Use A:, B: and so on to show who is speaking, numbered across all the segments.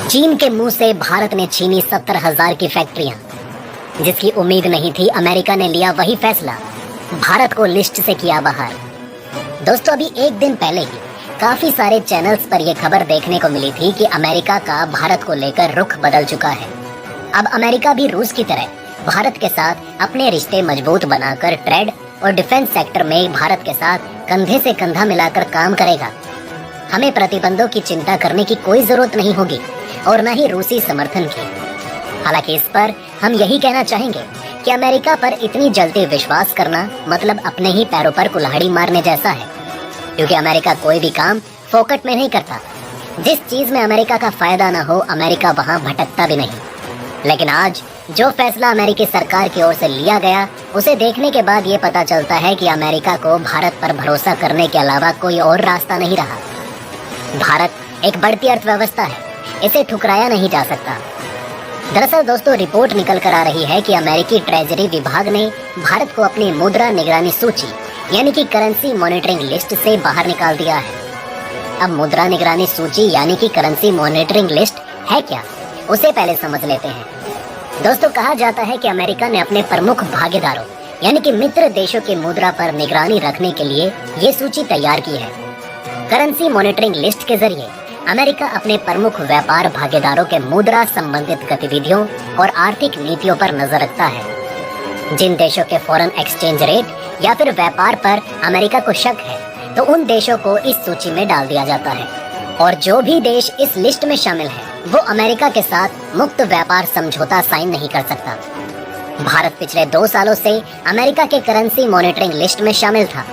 A: चीन के मुंह से भारत ने छीनी 70,000 की फैक्ट्रियां। जिसकी उम्मीद नहीं थी, अमेरिका ने लिया वही फैसला, भारत को लिस्ट से किया बाहर। दोस्तों, अभी एक दिन पहले ही काफी सारे चैनल्स पर यह खबर देखने को मिली थी कि अमेरिका का भारत को लेकर रुख बदल चुका है। अब अमेरिका भी रूस की तरह भारत के साथ अपने रिश्ते मजबूत बनाकर ट्रेड और डिफेंस सेक्टर में भारत के साथ कंधे से कंधा मिलाकर काम करेगा। हमें प्रतिबंधों की चिंता करने की कोई जरूरत नहीं होगी और न ही रूसी समर्थन की। हालांकि इस पर हम यही कहना चाहेंगे कि अमेरिका पर इतनी जल्दी विश्वास करना मतलब अपने ही पैरों पर कुल्हाड़ी मारने जैसा है, क्योंकि अमेरिका कोई भी काम फोकट में नहीं करता। जिस चीज में अमेरिका का फायदा ना हो, अमेरिका वहां भटकता भी नहीं। लेकिन आज जो फैसला अमेरिकी सरकार की ओर से लिया गया, उसे देखने के बाद ये पता चलता है कि अमेरिका को भारत पर भरोसा करने के अलावा कोई और रास्ता नहीं रहा। भारत एक बढ़ती अर्थव्यवस्था है, इसे ठुकराया नहीं जा सकता। दरअसल दोस्तों, रिपोर्ट निकल कर आ रही है कि अमेरिकी ट्रेजरी विभाग ने भारत को अपनी मुद्रा निगरानी सूची यानी कि करेंसी मॉनिटरिंग लिस्ट से बाहर निकाल दिया है। अब मुद्रा निगरानी सूची यानी कि करेंसी मॉनिटरिंग लिस्ट है क्या, उसे पहले समझ लेते हैं। दोस्तों, कहा जाता है कि अमेरिका ने अपने प्रमुख भागीदारों यानी कि मित्र देशों की मुद्रा पर निगरानी रखने के लिए ये सूची तैयार की है। करेंसी मॉनिटरिंग लिस्ट के जरिए अमेरिका अपने प्रमुख व्यापार भागीदारों के मुद्रा संबंधित गतिविधियों और आर्थिक नीतियों पर नजर रखता है। जिन देशों के फॉरेन एक्सचेंज रेट या फिर व्यापार पर अमेरिका को शक है, तो उन देशों को इस सूची में डाल दिया जाता है। और जो भी देश इस लिस्ट में शामिल है, वो अमेरिका के साथ मुक्त व्यापार समझौता साइन नहीं कर सकता। भारत पिछले 2 सालों से अमेरिका के करेंसी मॉनिटरिंग लिस्ट में शामिल था,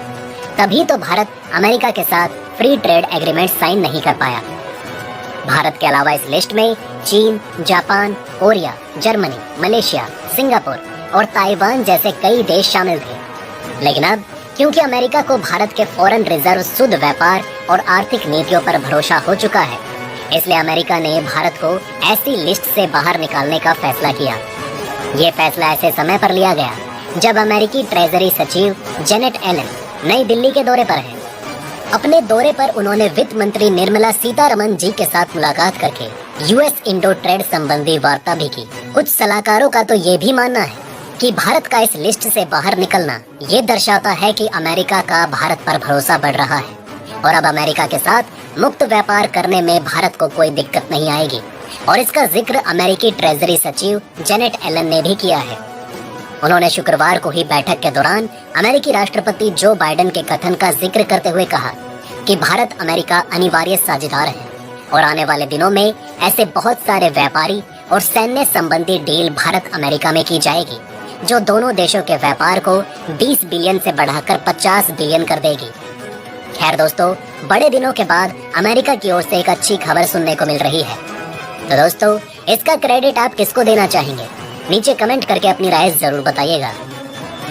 A: तभी तो भारत अमेरिका के साथ फ्री ट्रेड एग्रीमेंट साइन नहीं कर पाया। भारत के अलावा इस लिस्ट में चीन, Japan, Korea, Germany, Malaysia, Singapore और ताइवान जैसे कई देश शामिल थे। लेकिन अब क्योंकि अमेरिका को भारत के फॉरेन रिजर्व, शुद्ध व्यापार और आर्थिक नीतियों पर भरोसा हो चुका है, इसलिए अमेरिका ने भारत को ऐसी लिस्ट से बाहर निकालने का फैसला किया। ये फैसला ऐसे समय पर लिया गया जब अमेरिकी ट्रेजरी सचिव जेनेट एलन नई दिल्ली के दौरे पर है। अपने दौरे पर उन्होंने वित्त मंत्री निर्मला सीतारमण जी के साथ मुलाकात करके यूएस इंडो ट्रेड संबंधी वार्ता भी की। कुछ सलाहकारों का तो ये भी मानना है कि भारत का इस लिस्ट से बाहर निकलना ये दर्शाता है कि अमेरिका का भारत पर भरोसा बढ़ रहा है और अब अमेरिका के साथ मुक्त व्यापार करने में भारत को कोई दिक्कत नहीं आएगी। और इसका जिक्र अमेरिकी ट्रेजरी सचिव जेनेट एलन ने भी किया है। उन्होंने शुक्रवार को ही बैठक के दौरान अमेरिकी राष्ट्रपति जो बाइडेन के कथन का जिक्र करते हुए कहा कि भारत अमेरिका अनिवार्य साझेदार है और आने वाले दिनों में ऐसे बहुत सारे व्यापारी और सैन्य संबंधी डील भारत अमेरिका में की जाएगी, जो दोनों देशों के व्यापार को 20 बिलियन से बढ़ाकर 50 बिलियन कर देगी। खैर दोस्तों, बड़े दिनों के बाद अमेरिका की ओर से एक अच्छी खबर सुनने को मिल रही है। तो दोस्तों, इसका क्रेडिट आप किसको देना चाहेंगे? नीचे कमेंट करके अपनी राय जरूर बताइएगा।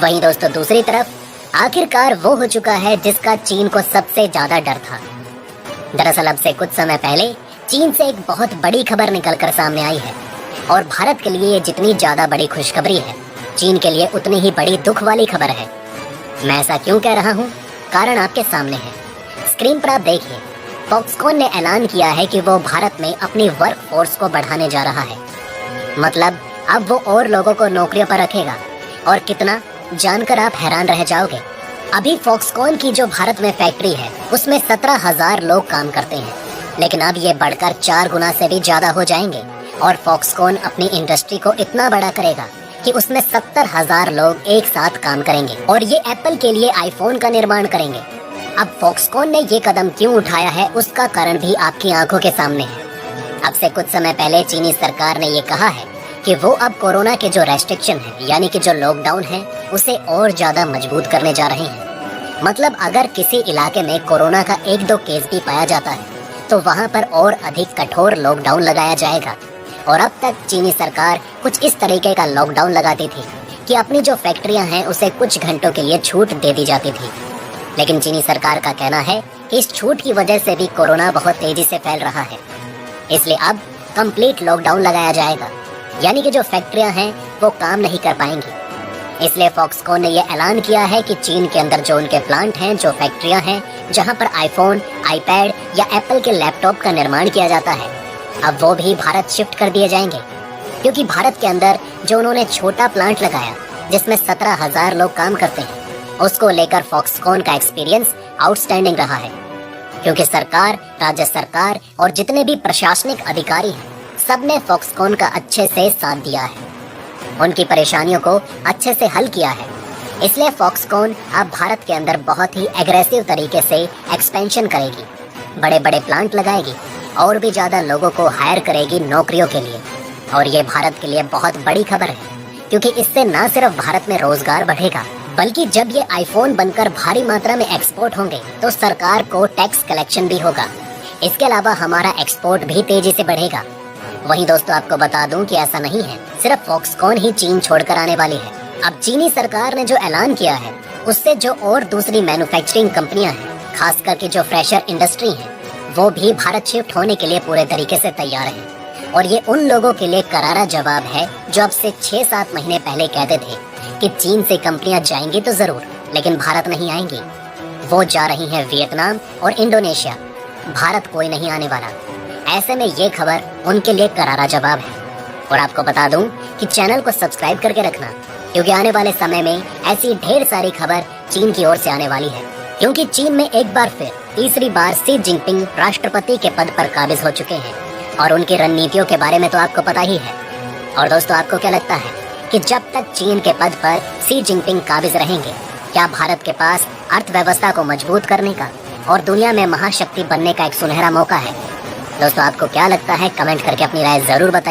A: वहीं दोस्तों, दूसरी तरफ आखिरकार वो हो चुका है जिसका चीन को सबसे ज्यादा डर था। दरअसल अब से कुछ समय पहले चीन से एक बहुत बड़ी खबर निकलकर सामने आई है और भारत के लिए ये जितनी ज्यादा बड़ी खुशखबरी है, चीन के लिए उतनी ही बड़ी दुख वाली खबर है। मैं ऐसा क्यों कह रहा हूँ, कारण आपके सामने है। स्क्रीन पर आप देखिए, फॉक्सकॉन ने ऐलान किया है कि वो भारत में अपनी वर्क फोर्स को बढ़ाने जा रहा है। मतलब अब वो और लोगों को नौकरियों पर रखेगा। और कितना, जानकर आप हैरान रह जाओगे। अभी फॉक्सकॉन की जो भारत में फैक्ट्री है, उसमें 17,000 लोग काम करते हैं, लेकिन अब ये बढ़कर 4 गुना से भी ज्यादा हो जाएंगे। और फॉक्सकॉन अपनी इंडस्ट्री को इतना बड़ा करेगा कि उसमें 70,000 लोग एक साथ काम करेंगे और ये एप्पल के लिए आईफोन का निर्माण करेंगे। अब फॉक्सकॉन ने ये कदम क्यों उठाया है, उसका कारण भी आपकी आंखों के सामने है। अब से कुछ समय पहले चीनी सरकार ने ये कहा है कि वो अब कोरोना के जो रेस्ट्रिक्शन है यानी कि जो लॉकडाउन है, उसे और ज्यादा मजबूत करने जा रहे हैं। मतलब अगर किसी इलाके में कोरोना का 1-2 केस भी पाया जाता है, तो वहाँ पर और अधिक कठोर लॉकडाउन लगाया जाएगा। और अब तक चीनी सरकार कुछ इस तरीके का लॉकडाउन लगाती थी कि अपनी जो फैक्ट्रियां हैं उसे कुछ घंटों के लिए छूट दे दी जाती थी। लेकिन चीनी सरकार का कहना है कि इस छूट की वजह से भी कोरोना बहुत तेजी से फैल रहा है, इसलिए अब कंप्लीट लॉकडाउन लगाया जाएगा, यानी कि जो फैक्ट्रियां हैं वो काम नहीं कर पाएंगी। इसलिए फॉक्सकॉन ने यह ऐलान किया है कि चीन के अंदर जो उनके प्लांट हैं, जो फैक्ट्रियां हैं जहां पर आईफोन, आईपैड या एप्पल के लैपटॉप का निर्माण किया जाता है, अब वो भी भारत शिफ्ट कर दिए जाएंगे, क्योंकि भारत के अंदर जो उन्होंने छोटा प्लांट लगाया जिसमें 17,000 लोग काम करते हैं, उसको लेकर फॉक्सकॉन का एक्सपीरियंस आउटस्टैंडिंग रहा है। क्योंकि सरकार, राज्य सरकार और जितने भी प्रशासनिक अधिकारी हैं, सबने फॉक्सकॉन का अच्छे से साथ दिया है, उनकी परेशानियों को अच्छे से हल किया है। इसलिए फॉक्सकॉन अब भारत के अंदर बहुत ही एग्रेसिव तरीके से एक्सपेंशन करेगी, बड़े बड़े प्लांट लगाएगी और भी ज़्यादा लोगों को हायर करेगी नौकरियों के लिए। और ये भारत के लिए बहुत बड़ी खबर है, क्योंकि इससे न सिर्फ भारत में रोजगार बढ़ेगा, बल्कि जब ये आईफोन बनकर भारी मात्रा में एक्सपोर्ट होंगे तो सरकार को टैक्स कलेक्शन भी होगा। इसके अलावा हमारा एक्सपोर्ट भी तेजी से बढ़ेगा। वहीं दोस्तों आपको बता दूं कि ऐसा नहीं है, सिर्फ फॉक्सकॉन ही चीन छोड़कर आने वाली है। अब चीनी सरकार ने जो ऐलान किया है, उससे जो और दूसरी मैन्युफैक्चरिंग कंपनियां हैं, खास करके जो फ्रेशर इंडस्ट्री है, वो भी भारत शिफ्ट होने के लिए पूरे तरीके से तैयार है। और ये उन लोगों के लिए करारा जवाब है जो अब से 6-7 महीने पहले कहते थे कि चीन से कंपनियां जाएंगी तो जरूर, लेकिन भारत नहीं आएंगी। वो जा रही हैं वियतनाम और इंडोनेशिया, भारत कोई नहीं आने वाला। ऐसे में ये खबर उनके लिए करारा जवाब है। और आपको बता दूं कि चैनल को सब्सक्राइब करके रखना, क्योंकि आने वाले समय में ऐसी ढेर सारी खबर चीन की ओर से आने वाली है। क्योंकि चीन में एक बार फिर तीसरी बार शी जिनपिंग राष्ट्रपति के पद पर काबिज हो चुके हैं, और उनकी रणनीतियों के बारे में तो आपको पता ही है। और दोस्तों आपको क्या लगता है कि जब तक चीन के पद पर शी जिनपिंग काबिज रहेंगे, क्या भारत के पास अर्थव्यवस्था को मजबूत करने का और दुनिया में महाशक्ति बनने का एक सुनहरा मौका है? दोस्तों आपको क्या लगता है, कमेंट करके अपनी राय जरूर बताइए।